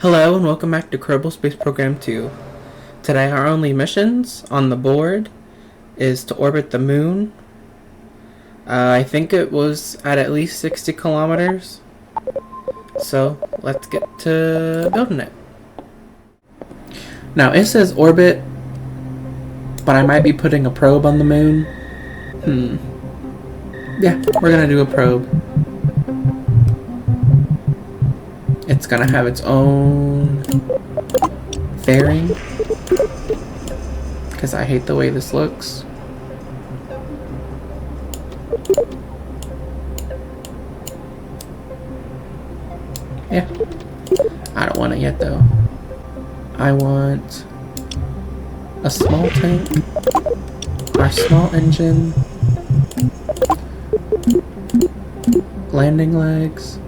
Hello and welcome back to Kerbal Space Program 2. Today our only missions on the board is to orbit the moon. I think it was at least 60 kilometers. So let's get to building it. Now it says orbit, but I might be putting a probe on the moon. Yeah, we're gonna do a probe. It's gonna have its own fairing, because I hate the way this looks. Yeah, I don't want it yet though. I want a small tank, our small engine, landing legs,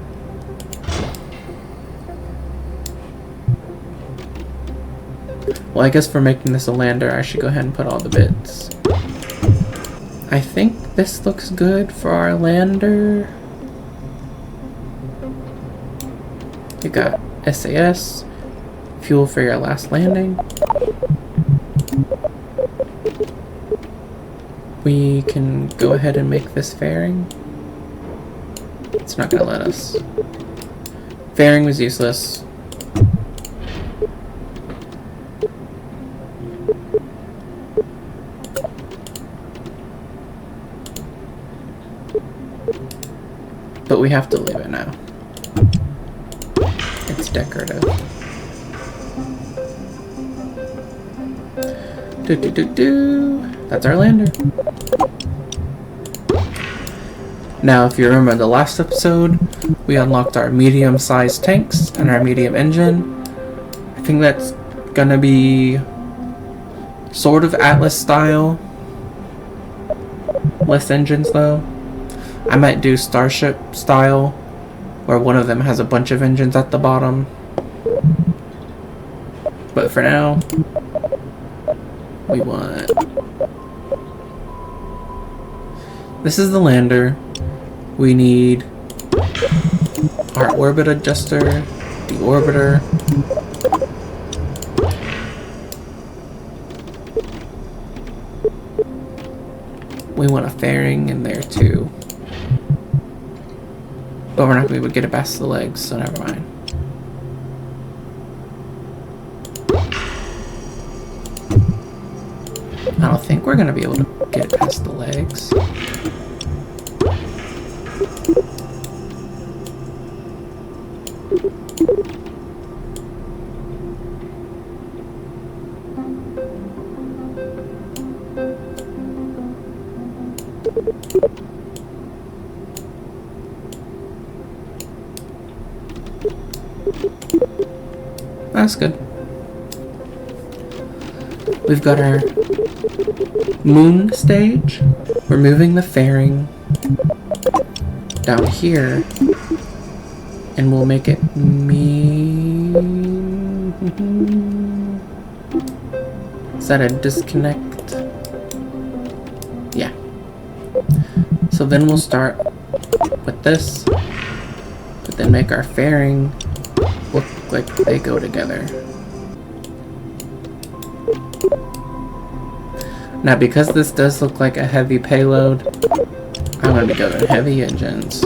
well, I guess for making this a lander, I should go ahead and put all the bits. I think this looks good for our lander. You got SAS, fuel for your last landing. We can go ahead and make this fairing. It's not gonna let us. Fairing was useless. But we have to leave it now. It's decorative. That's our lander. Now, if you remember the last episode, we unlocked our medium-sized tanks and our medium engine. I think that's gonna be sort of Atlas style. Less engines though. I might do Starship style, where one of them has a bunch of engines at the bottom. But for now, we want... This is the lander. We need our orbit adjuster, the orbiter, we want a fairing in there too. But we're not going to be able to get it past the legs, so never mind. I don't think we're going to be able to get it past the legs. That's good. We've got our moon stage. We're moving the fairing down here, and we'll make it Is that a disconnect? Yeah. So then we'll start with this, but then make our fairing look like they go together. Now, because this does look like a heavy payload, I'm going to go to heavy engines.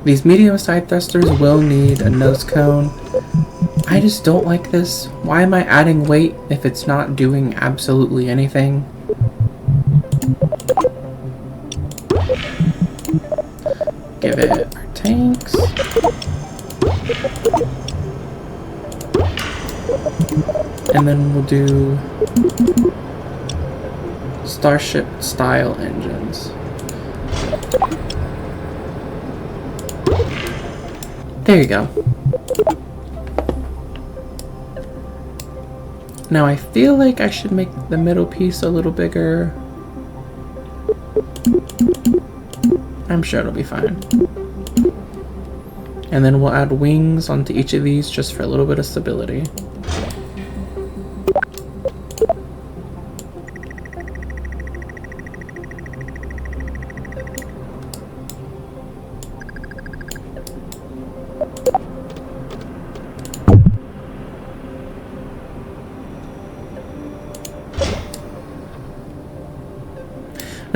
These medium side thrusters will need a nose cone. I just don't like this. Why am I adding weight if it's not doing absolutely anything? Give it our tanks. And then we'll do Starship style engines. There you go. Now I feel like I should make the middle piece a little bigger. I'm sure it'll be fine. And then we'll add wings onto each of these just for a little bit of stability.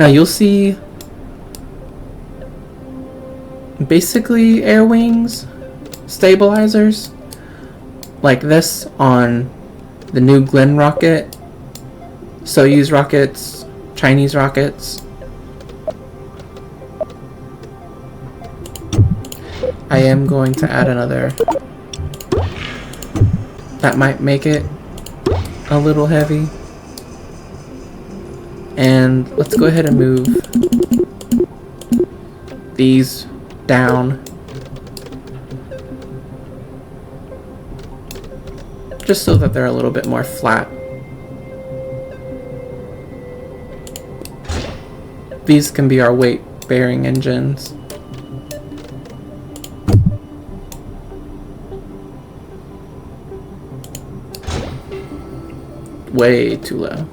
Now you'll see basically air wings stabilizers like this on the new Glenn rocket, Soyuz rockets, Chinese rockets. I am going to add another. That might make it a little heavy. And let's go ahead and move these down. Just so that they're a little bit more flat. These can be our weight-bearing engines. Way too low.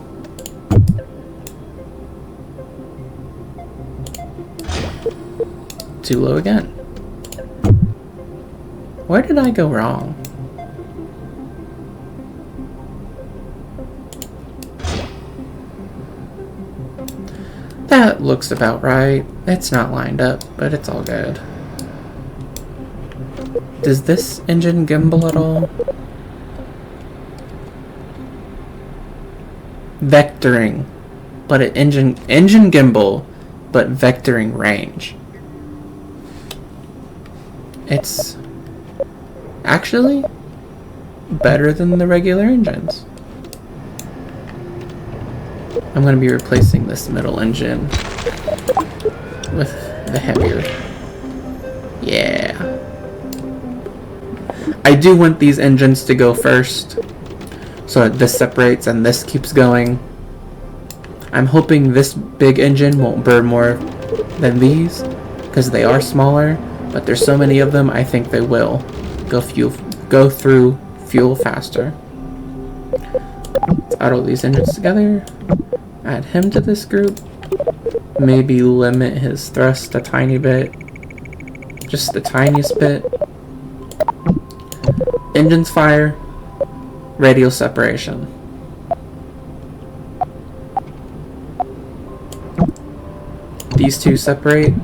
Too low again. Where did I go wrong? That looks about right. It's not lined up, but it's all good. Does this engine gimbal at all? Vectoring, but an engine gimbal, but vectoring range. It's actually better than the regular engines. I'm going to be replacing this middle engine with the heavier. Yeah. I do want these engines to go first, so that this separates and this keeps going. I'm hoping this big engine won't burn more than these, because they are smaller, but there's so many of them, I think they will go through fuel faster. Let's add all these engines together. Add him to this group. Maybe limit his thrust a tiny bit. Just the tiniest bit. Engines fire. Radial separation. These two separate.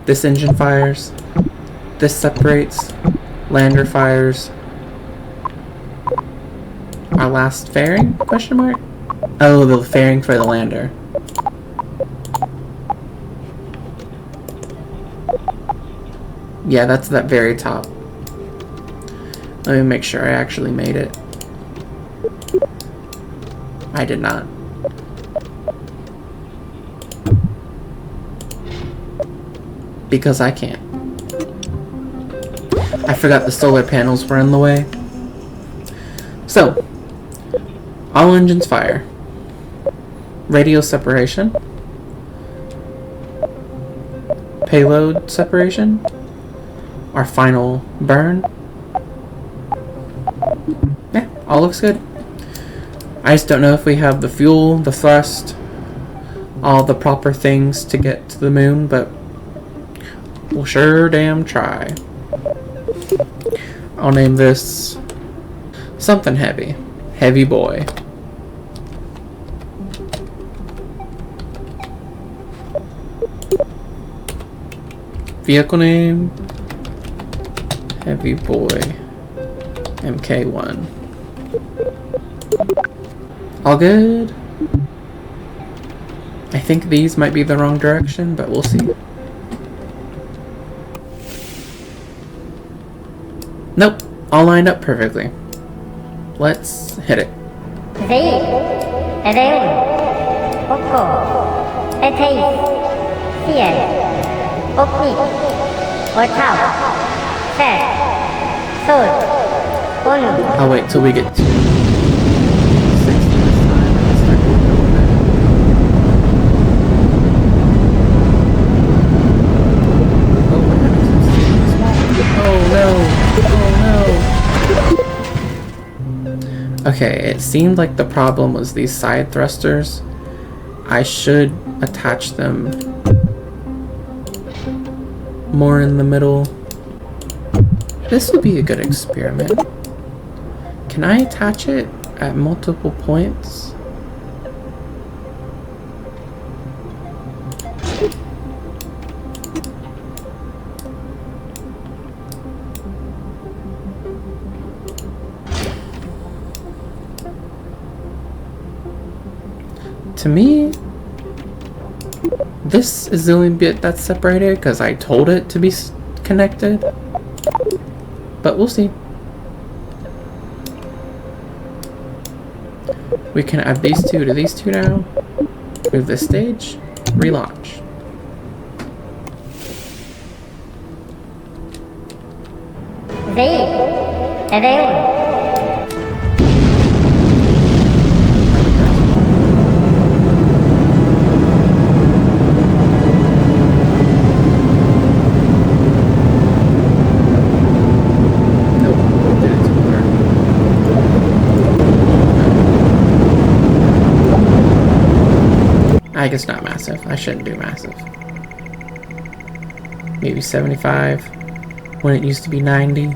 This engine fires. This separates. Lander fires. Our last fairing? Question mark? Oh, the fairing for the lander. Yeah, that's that very top. Let me make sure I actually made it. I did not. Because I can't. I forgot the solar panels were in the way. So, all engines fire. Radial separation. Payload separation. Our final burn. Yeah, all looks good. I just don't know if we have the fuel, the thrust, all the proper things to get to the moon, but we'll sure damn try. I'll name this something heavy. Heavy boy. Vehicle name, Heavy Boy MK1. All good. I think these might be the wrong direction, but we'll see. Nope, all lined up perfectly. Let's hit it. I'll wait till we get to 60 this time and start doing Oh no! Okay, it seemed like the problem was these side thrusters. I should attach them more in the middle. This would be a good experiment. Can I attach it at multiple points? To me, this is the only bit that's separated because I told it to be connected. But we'll see. We can add these two to these two now. Move this stage. Relaunch. Available. I guess not massive. I shouldn't do massive. Maybe 75 when it used to be 90.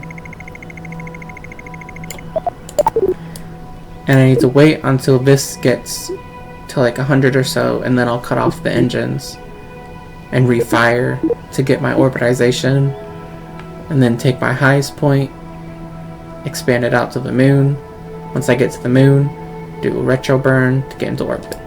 And I need to wait until this gets to like 100 or so, and then I'll cut off the engines and refire to get my orbitization, and then take my highest point, expand it out to the moon. Once I get to the moon, do a retro burn to get into orbit.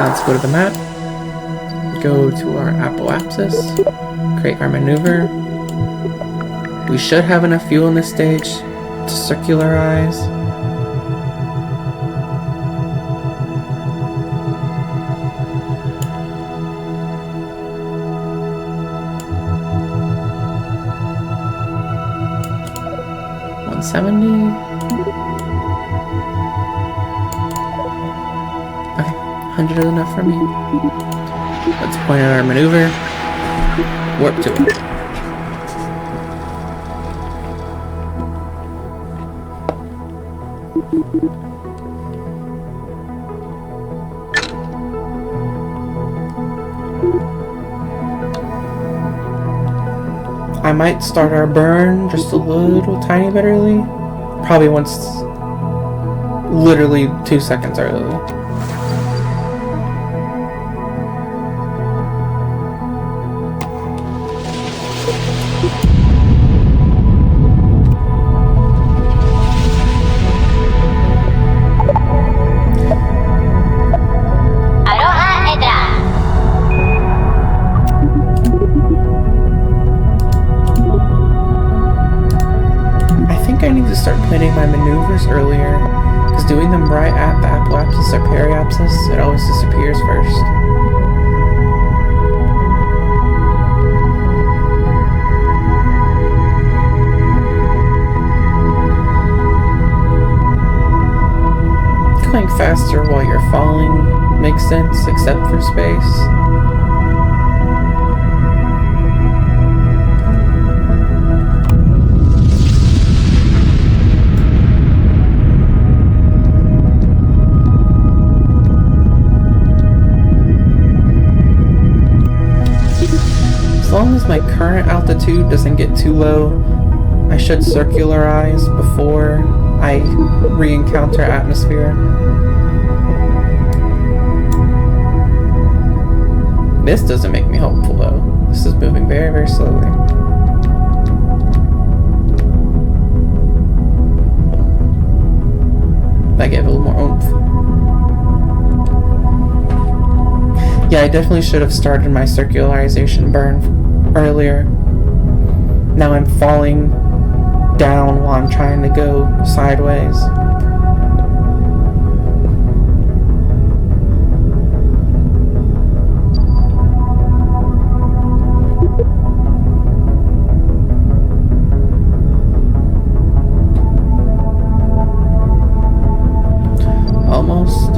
Let's go to the map, go to our apoapsis, create our maneuver. We should have enough fuel in this stage to circularize. $170. 100 is enough for me. Let's point out our maneuver. Warp to it. I might start our burn just a little tiny bit early. Probably once, literally 2 seconds early. Start planning my maneuvers earlier, because doing them right at the apoapsis or periapsis, it always disappears first. Going faster while you're falling makes sense, except for space. As long as my current altitude doesn't get too low, I should circularize before I re-encounter atmosphere. This doesn't make me hopeful though. This is moving very, very slowly. I give it a little more oomph. Yeah, I definitely should have started my circularization burn earlier. Now I'm falling down while I'm trying to go sideways. Almost.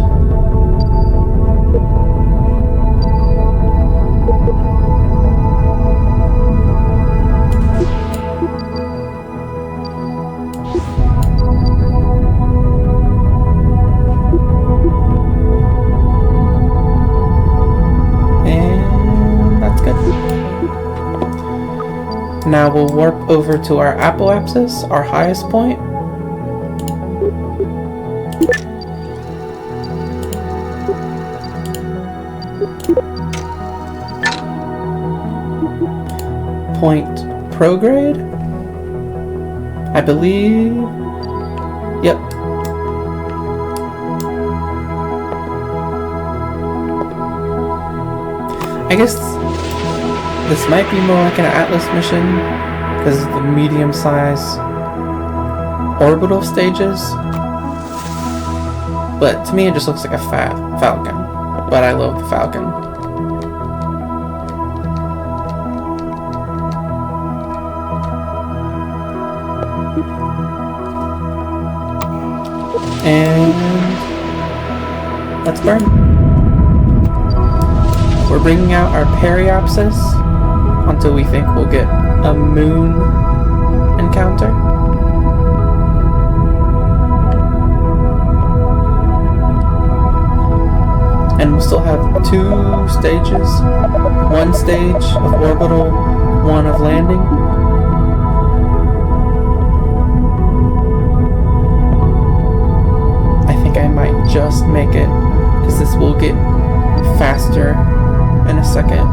And that's good. Now we'll warp over to our apoapsis, our highest point. Point prograde, I believe. Yep. I guess this might be more like an Atlas mission because of the medium-sized orbital stages. But to me it just looks like a fat falcon. But I love the falcon. And let's burn. We're bringing out our periapsis until we think we'll get a moon encounter. And we'll still have 2 stages. 1 stage of orbital, 1 of landing. I might just make it because this will get faster in a second.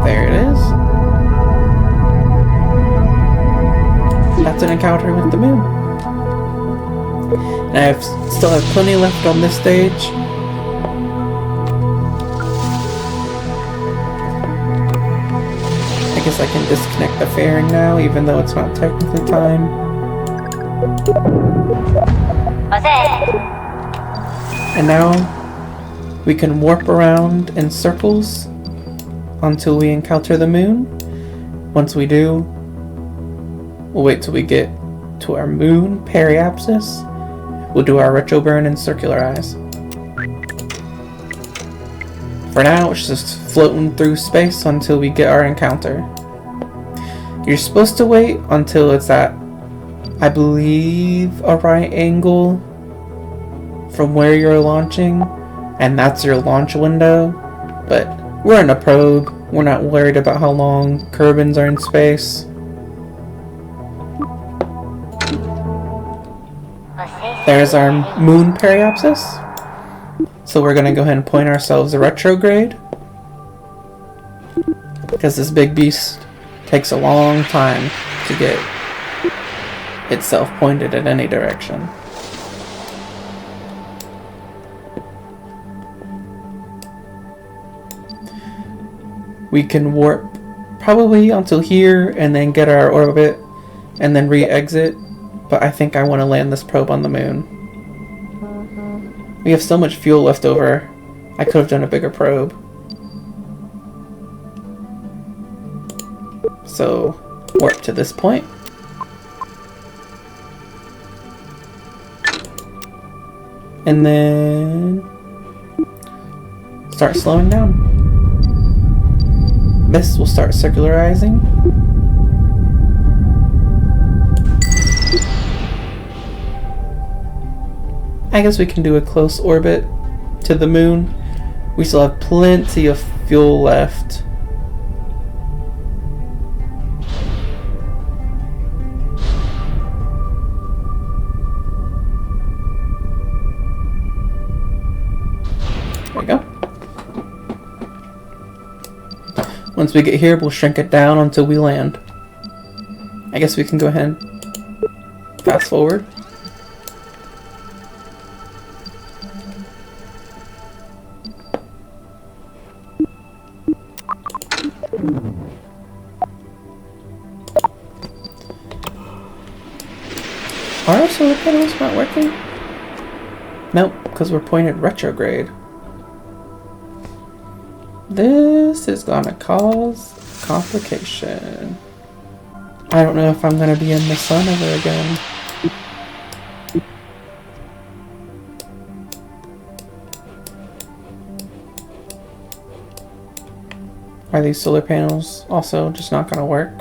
There it is. That's an encounter with the moon. And I still have plenty left on this stage. I guess I can disconnect the fairing now, even though it's not technically time. And now we can warp around in circles until we encounter the moon. Once we do, we'll wait till we get to our moon periapsis. We'll do our retro burn and circularize. For now, it's just floating through space until we get our encounter. You're supposed to wait until it's at, I believe, a right angle from where you're launching, and that's your launch window. But we're in a probe. We're not worried about how long kerbins are in space. There's our moon periapsis. So we're going to go ahead and point ourselves a retrograde, because this big beast takes a long time to get itself pointed in any direction. We can warp probably until here and then get our orbit and then re-exit, but I think I want to land this probe on the moon. We have so much fuel left over, I could have done a bigger probe. So, warp to this point. And then start slowing down. This will start circularizing. I guess we can do a close orbit to the moon. We still have plenty of fuel left. There we go. Once we get here, we'll shrink it down until we land. I guess we can go ahead and fast forward. panels not working? Nope, because we're pointed retrograde. This is gonna cause complication. I don't know if I'm gonna be in the sun ever again. Are these solar panels also just not gonna work?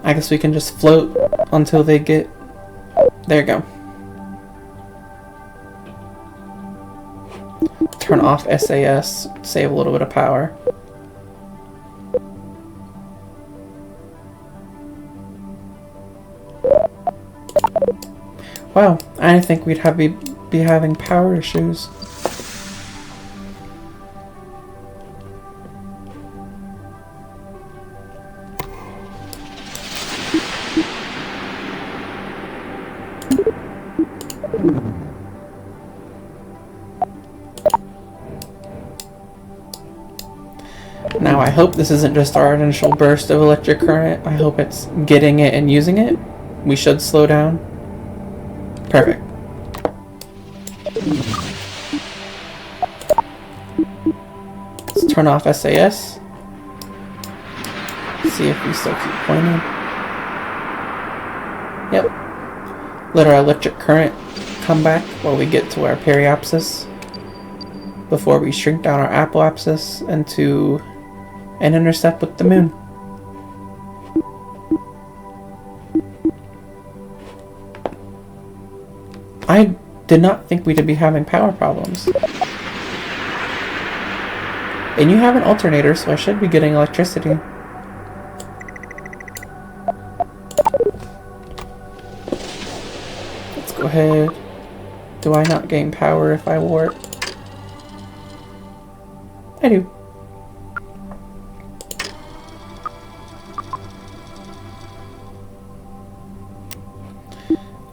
I guess we can just float until they get... There you go. Turn off SAS, save a little bit of power. Wow, I didn't think we'd be having power issues. Now I hope this isn't just our initial burst of electric current. I hope it's getting it and using it. We should slow down. Perfect. Let's turn off SAS. See if we still keep pointing. Yep. Let our electric current come back while we get to our periapsis before we shrink down our apoapsis into an intercept with the moon. I did not think we'd be having power problems. And you have an alternator, so I should be getting electricity. Let's go ahead. Do I not gain power if I warp? I do.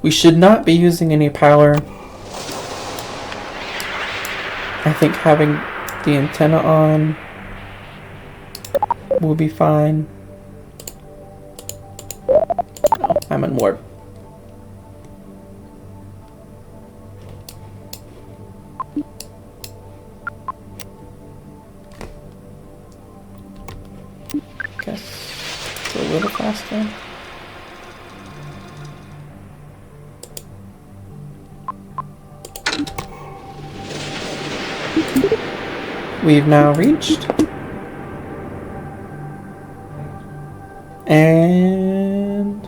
We should not be using any power. I think having the antenna on will be fine. Oh, I'm in warp. Guess it's a little faster. We've now reached and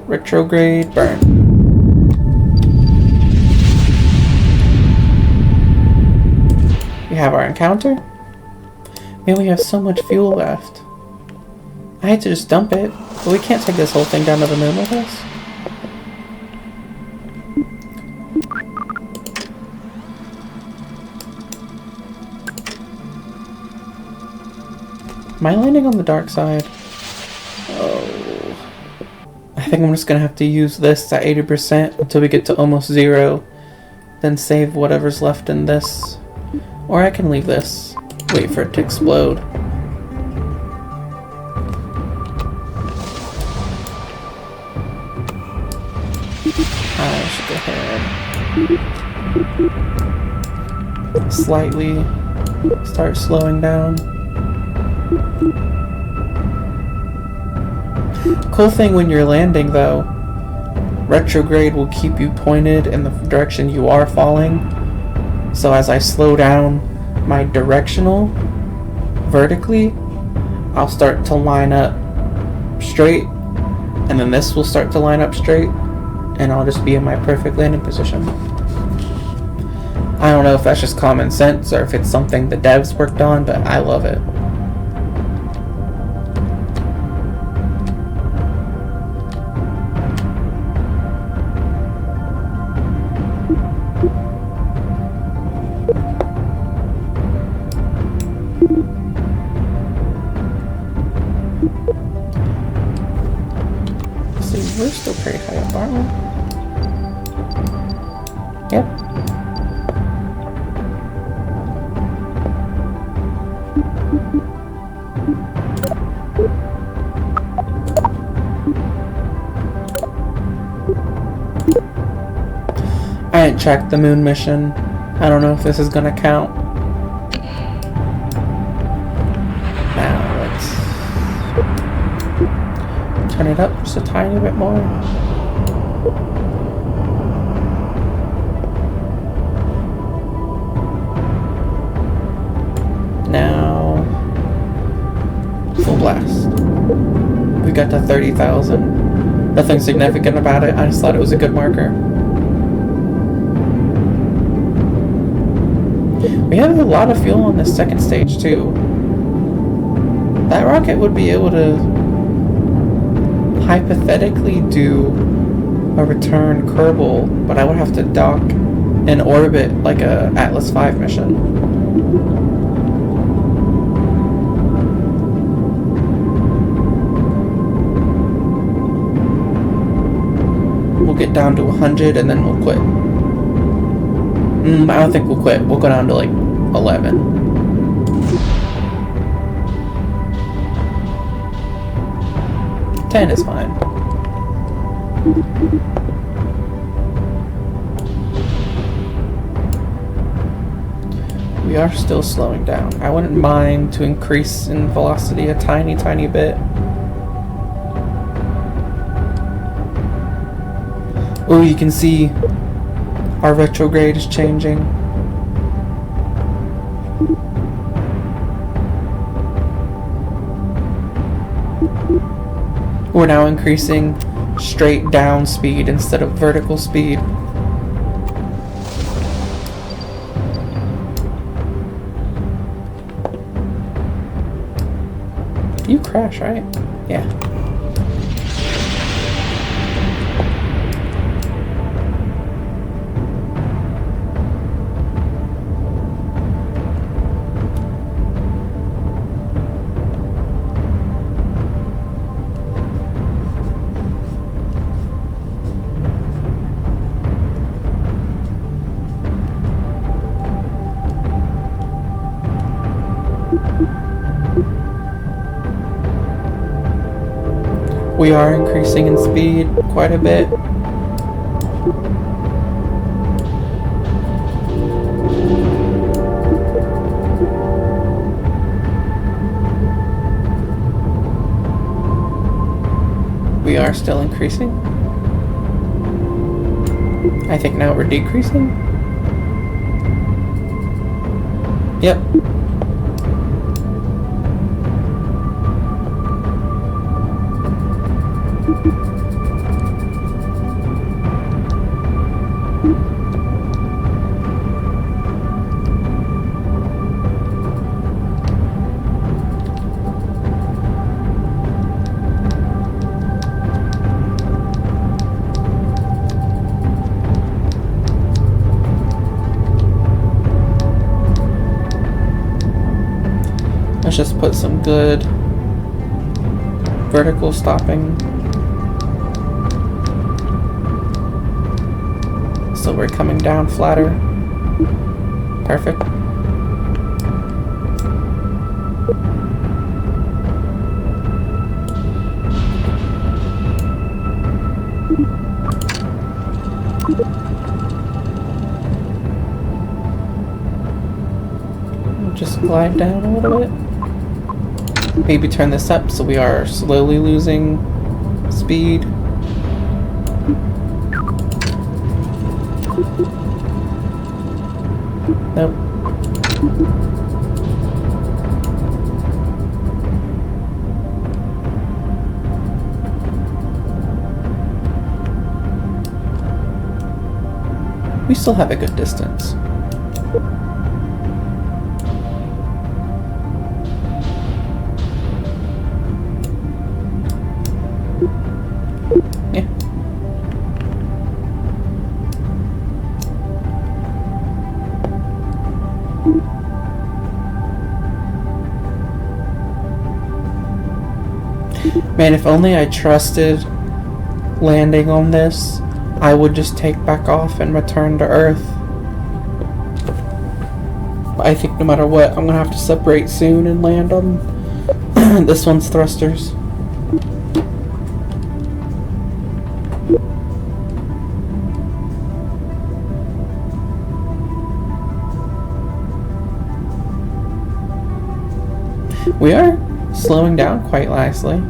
retrograde burn. We have our encounter. Man, we have so much fuel left. I had to just dump it, but we can't take this whole thing down to the moon with us. Am I landing on the dark side? Oh. I think I'm just gonna have to use this at 80% until we get to almost 0. Then save whatever's left in this. Or I can leave this. Wait for it to explode. I should go ahead. Slightly start slowing down. Cool thing when you're landing though, retrograde will keep you pointed in the direction you are falling. So as I slow down my directional vertically, I'll start to line up straight, and then this will start to line up straight, and I'll just be in my perfect landing position. I don't know if that's just common sense or if it's something the devs worked on, but I love it. We're still pretty high up, aren't we? Yep. did check the moon mission. I don't know if this is gonna count. Now let's turn it up just a tiny bit more. Now, full blast. We got to 30,000. Nothing significant about it. I just thought it was a good marker. We have a lot of fuel on this second stage too. That rocket would be able to hypothetically do a return Kerbal, but I would have to dock and orbit like a Atlas V mission. We'll get down to 100 and then we'll quit. I don't think we'll quit. We'll go down to like 11. Ten is fine. We are still slowing down. I wouldn't mind to increase in velocity a tiny bit. Oh, you can see our retrograde is changing. We're now increasing straight down speed instead of vertical speed. You crash, right? Yeah. We are increasing in speed quite a bit. We are still increasing. I think now we're decreasing. Yep. Let's just put some good vertical stopping. So we're coming down flatter. Perfect. Just glide down a little bit. Maybe turn this up so we are slowly losing speed. Nope. We still have a good distance. Yeah. Man, if only I trusted landing on this, I would just take back off and return to Earth. But I think no matter what, I'm gonna have to separate soon and land on this one's thrusters. We are slowing down quite nicely.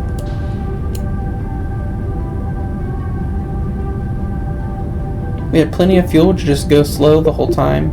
We had plenty of fuel to just go slow the whole time.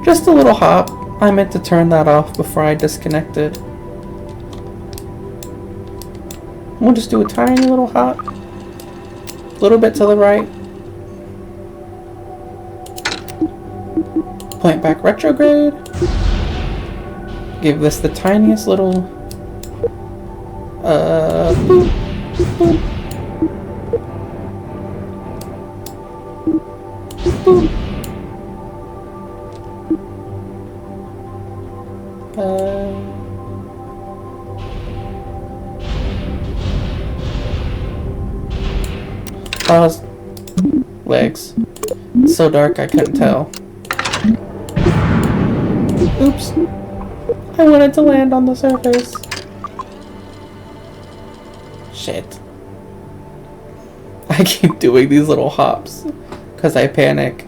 Just a little hop. I meant to turn that off before I disconnected. We'll just do a tiny little hop. A little bit to the right. Point back retrograde. Give this the tiniest little boop, boop, boop. Pause. Legs. It's so dark I couldn't tell. Oops. I wanted to land on the surface. Shit. I keep doing these little hops because I panic.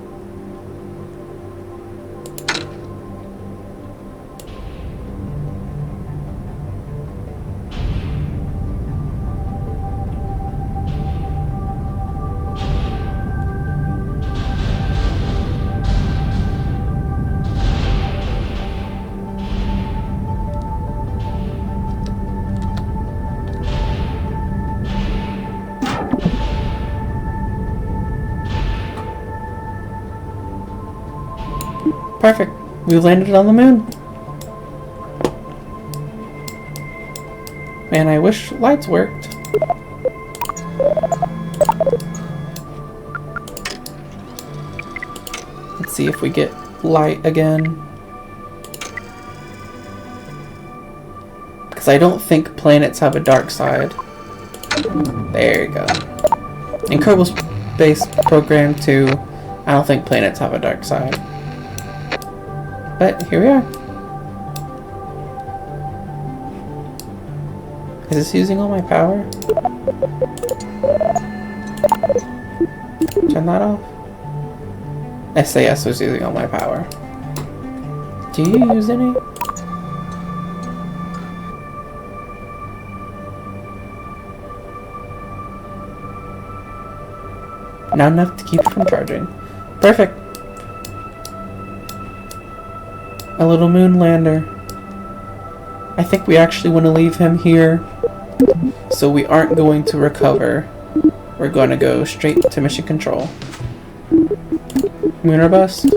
Perfect. We landed on the moon. Man, I wish lights worked. Let's see if we get light again. Because I don't think planets have a dark side. There you go. In Kerbal Space Program 2, I don't think planets have a dark side. But here we are. Is this using all my power? Turn that off. SAS was using all my power. Do you use any? Not enough to keep it from charging. Perfect. A little moon lander. I think we actually want to leave him here, so we aren't going to recover. We're going to go straight to mission control. Lunar bust.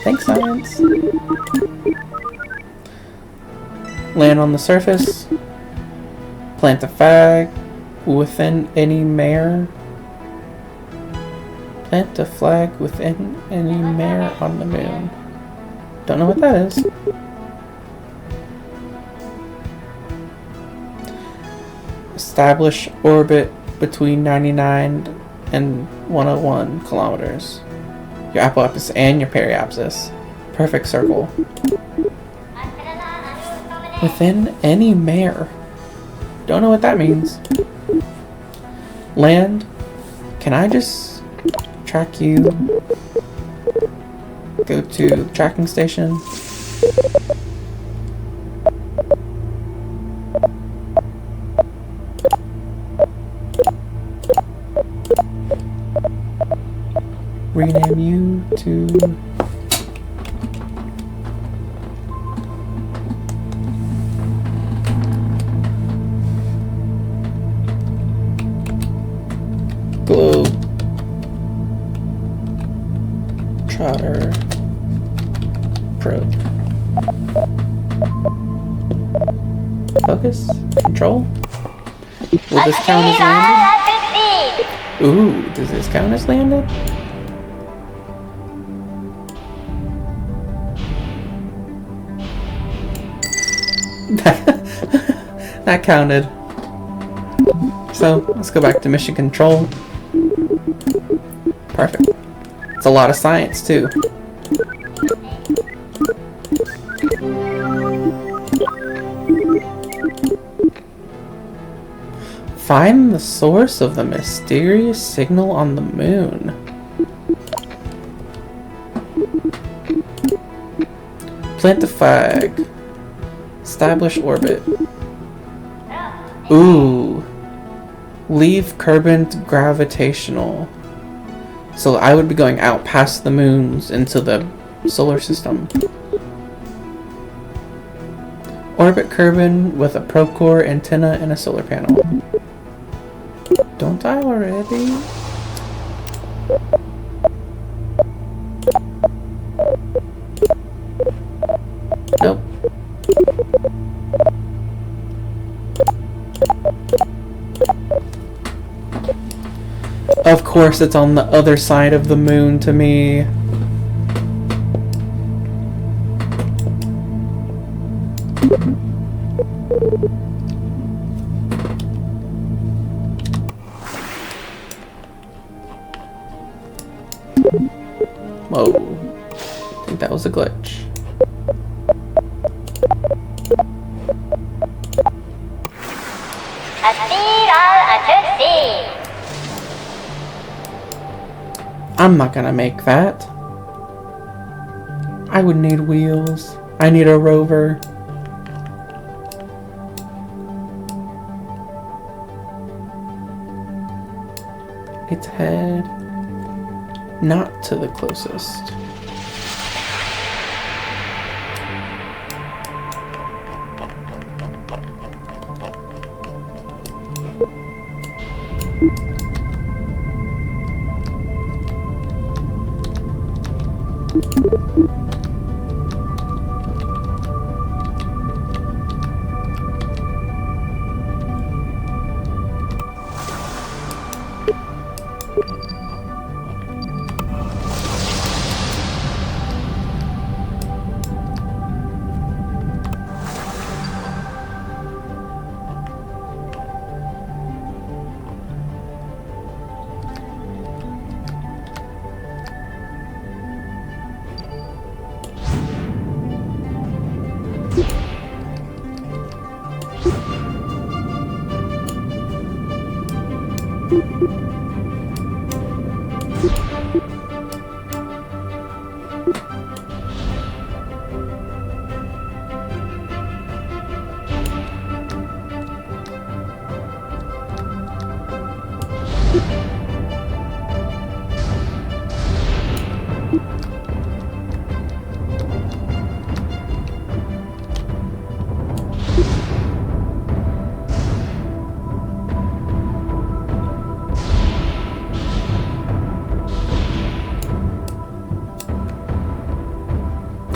Thanks, science. Land on the surface. Plant a flag within any mare. Plant a flag within any mare on the moon. Don't know what that is. Establish orbit between 99 and 101 kilometers. Your apoapsis and your periapsis. Perfect circle. Within any mare. Don't know what that means. Land. Can I just track you? Go to the tracking station. Rename you to Globe Trotter Probe. Focus. Control. Will this count as landed? Ooh, does this count as landed? That counted. So, let's go back to mission control. Perfect. It's a lot of science, too. Find the source of the mysterious signal on the moon. Plant the flag. Establish orbit. Ooh. Leave Kerbal gravitational. So I would be going out past the moons into the solar system. Orbit Kerbal with a probe antenna and a solar panel. Don't I already? Nope. Of course it's on the other side of the moon to me. Whoa. I think that was a glitch. I'm not gonna make that. I would need wheels. I need a rover. Its head. Not to the closest.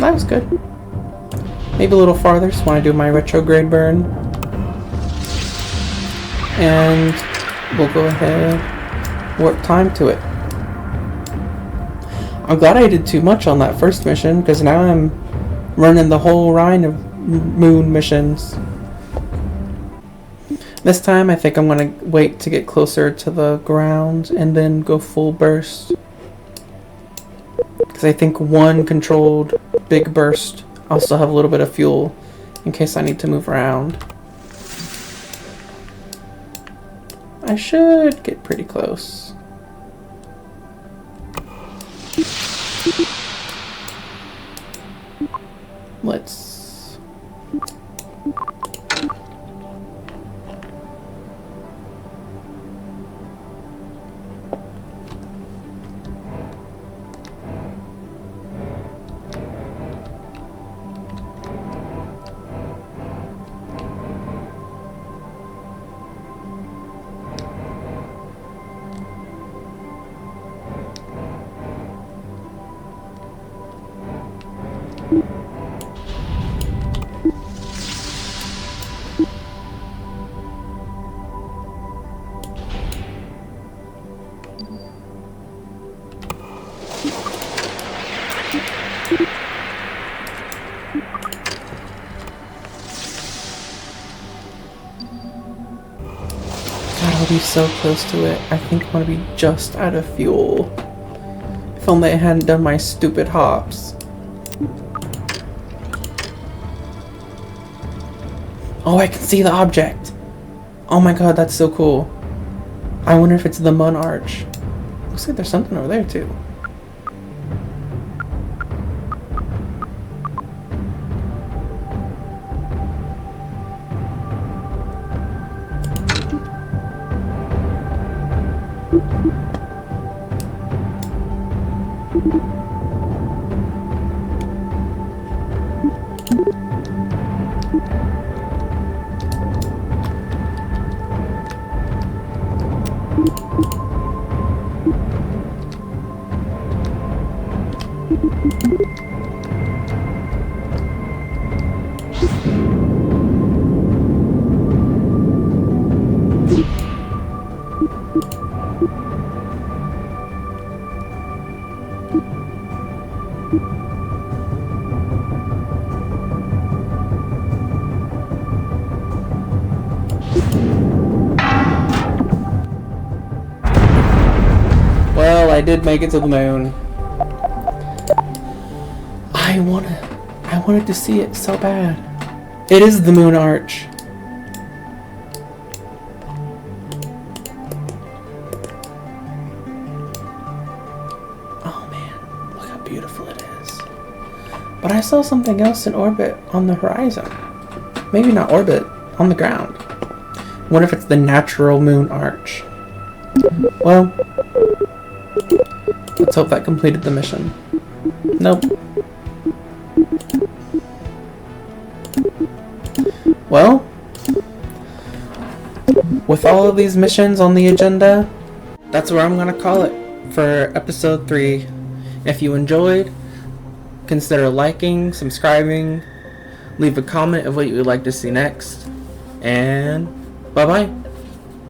That was good. Maybe a little farther, so when I do my retrograde burn. And we'll go ahead, warp time to it. I'm glad I did too much on that first mission, because now I'm running the whole line of moon missions. This time I think I'm going to wait to get closer to the ground and then go full burst. Because I think one controlled big burst, I'll still have a little bit of fuel in case I need to move around. I should get pretty close. Let's... God, I'll be so close to it. I think I'm gonna be just out of fuel. If only I hadn't done my stupid hops. Oh, I can see the object. Oh my god, that's so cool. I wonder if it's the Mun Arch. Looks like there's something over there too. Well, I did make it to the moon. I wanted to see it so bad. It is the Moon Arch. Oh man, look how beautiful it is. But I saw something else in orbit on the horizon. Maybe not orbit, on the ground. What if it's the natural Moon Arch? Well, let's hope that completed the mission. Nope. Well, with all of these missions on the agenda, that's where I'm gonna call it for episode 3. If you enjoyed, consider liking, subscribing, leave a comment of what you would like to see next, and bye-bye.